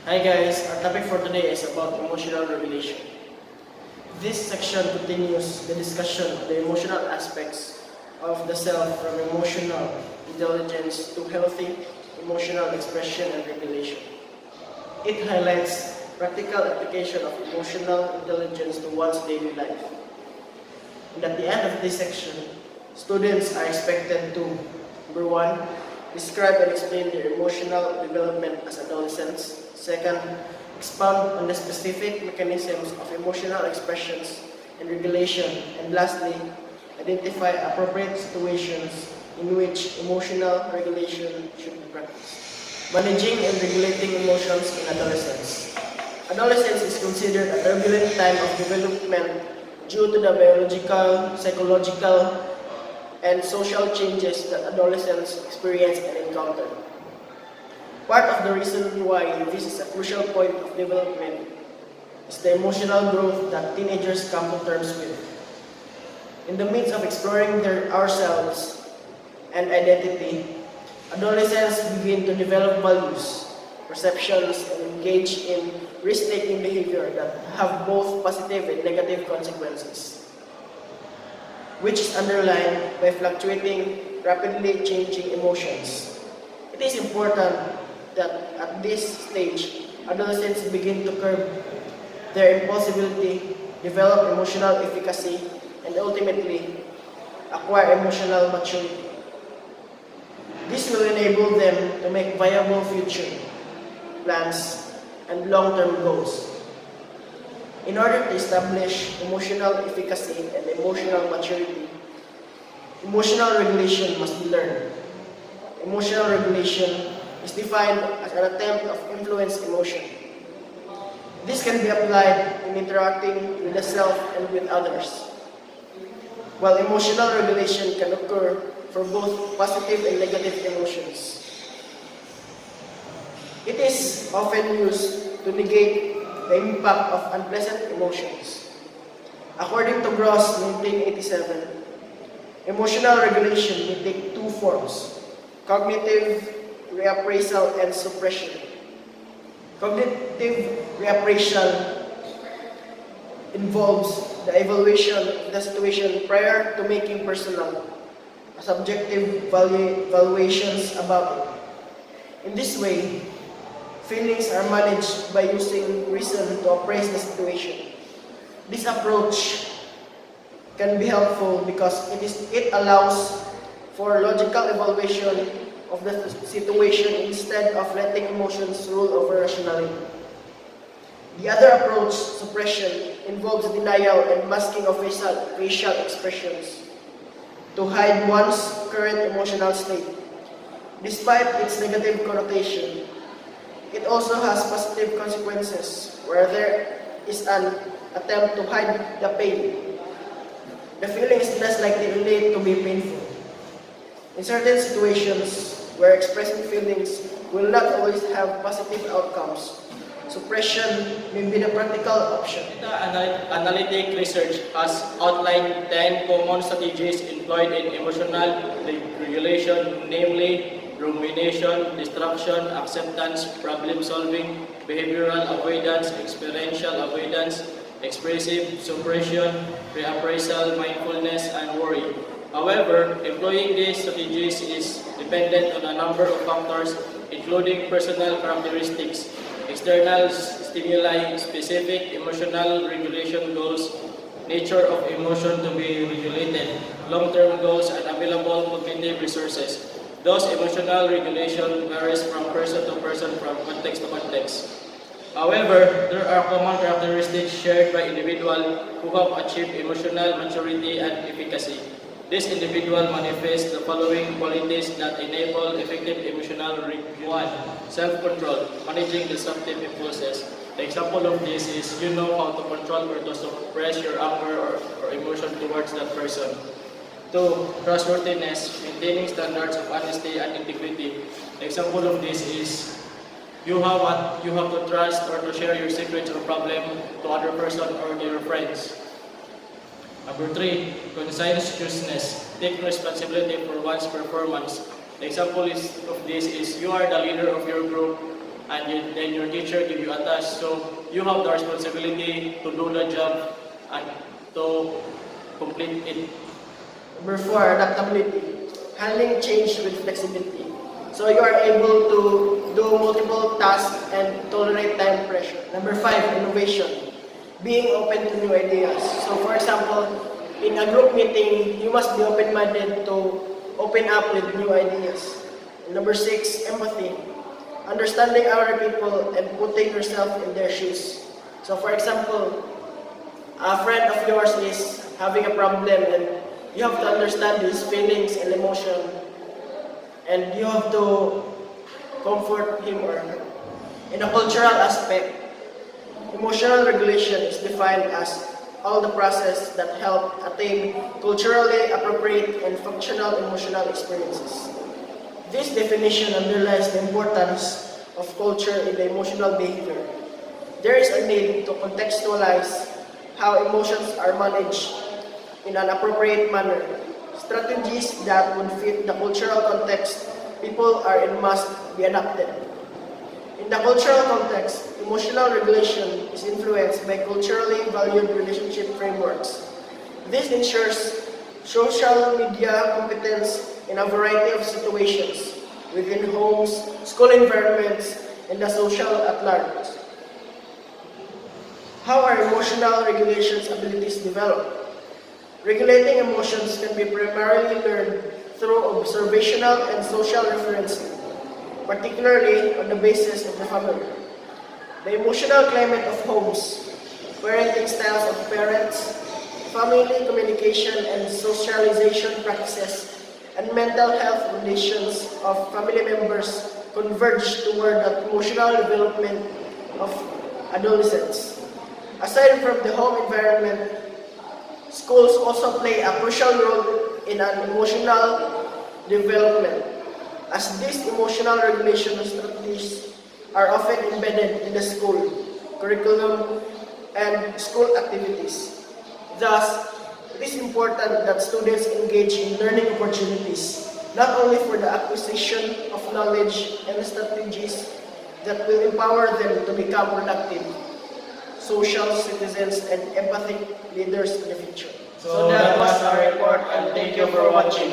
Hi guys, our topic for today is about emotional regulation. This section continues the discussion of the emotional aspects of the self from emotional intelligence to healthy emotional expression and regulation. It highlights practical application of emotional intelligence to one's daily life. And at the end of this section, students are expected to, number one, describe and explain their emotional development as adolescents. Second, expound on the specific mechanisms of emotional expressions and regulation. And lastly, identify appropriate situations in which emotional regulation should be practiced. Managing and regulating emotions in adolescence. Adolescence is considered a turbulent time of development due to the biological, psychological, and social changes that adolescents experience and encounter. Part of the reason why this is a crucial point of development is the emotional growth that teenagers come to terms with. In the midst of exploring ourselves and identity, adolescents begin to develop values, perceptions, and engage in risk-taking behavior that have both positive and negative consequences, which is underlined by fluctuating, rapidly changing emotions. It is important that at this stage, adolescents begin to curb their impulsivity, develop emotional efficacy, and ultimately acquire emotional maturity. This will enable them to make viable future plans and long-term goals. In order to establish emotional efficacy and emotional maturity, emotional regulation must be learned. Emotional regulation is defined as an attempt of influence emotion. This can be applied in interacting with the self and with others. While emotional regulation can occur for both positive and negative emotions, it is often used to negate the impact of unpleasant emotions. According to Gross 1987, emotional regulation may take two forms: cognitive reappraisal and suppression. Cognitive reappraisal involves the evaluation of the situation prior to making personal, subjective valuations about it. In this way, feelings are managed by using reason to appraise the situation. This approach can be helpful because it allows for logical evaluation of the situation instead of letting emotions rule over rationality. The other approach, suppression, involves denial and masking of facial expressions to hide one's current emotional state. Despite its negative connotation, it also has positive consequences where there is an attempt to hide the pain. The feeling is less likely to be painful. In certain situations where expressing feelings will not always have positive outcomes, suppression may be the practical option. Analytic research has outlined 10 common strategies employed in emotional regulation, namely rumination, distraction, acceptance, problem solving, behavioral avoidance, experiential avoidance, expressive suppression, reappraisal, mindfulness, and worry. However, employing these strategies is dependent on a number of factors, including personal characteristics, external stimuli, specific emotional regulation goals, nature of emotion to be regulated, long-term goals, and available cognitive resources. Thus, emotional regulation varies from person to person, from context to context. However, there are common characteristics shared by individuals who have achieved emotional maturity and efficacy. This individual manifests the following qualities that enable effective emotional regulation. 1. Self-control, managing disruptive impulses. The example of this is you know how to control or to suppress your anger or emotion towards that person. 2. Trustworthiness, maintaining standards of honesty and integrity. The example of this is you have to trust or to share your secrets or problem to other person or to your friends. Number 3, conscientiousness, take responsibility for one's performance. The example of this is you are the leader of your group, and then your teacher give you a task. So you have the responsibility to do the job and to complete it. Number 4, adaptability. Handling change with flexibility. So you are able to do multiple tasks and tolerate time pressure. Number 5, innovation. Being open to new ideas. So for example, in a group meeting, you must be open-minded to open up with new ideas. And number 6, empathy. Understanding other people and putting yourself in their shoes. So for example, a friend of yours is having a problem and you have to understand his feelings and emotion, and you have to comfort him or her. In a cultural aspect, emotional regulation is defined as all the process that help attain culturally appropriate and functional emotional experiences. This definition underlies the importance of culture in the emotional behavior. There is a need to contextualize how emotions are managed in an appropriate manner. Strategies that would fit the cultural context people are in must be adapted. In the cultural context, emotional regulation is influenced by culturally valued relationship frameworks. This ensures social media competence in a variety of situations within homes, school environments, and the social at large. How are emotional regulations abilities developed? Regulating emotions can be primarily learned through observational and social referencing, particularly on the basis of the family. The emotional climate of homes, parenting styles of parents, family communication and socialization practices, and mental health conditions of family members converge toward the emotional development of adolescents. Aside from the home environment, schools also play a crucial role in an emotional development, as these emotional regulation strategies are often embedded in the school curriculum and school activities. Thus, it is important that students engage in learning opportunities, not only for the acquisition of knowledge and strategies that will empower them to become productive social citizens and empathic leaders in the future. So that was our report, and thank you for watching.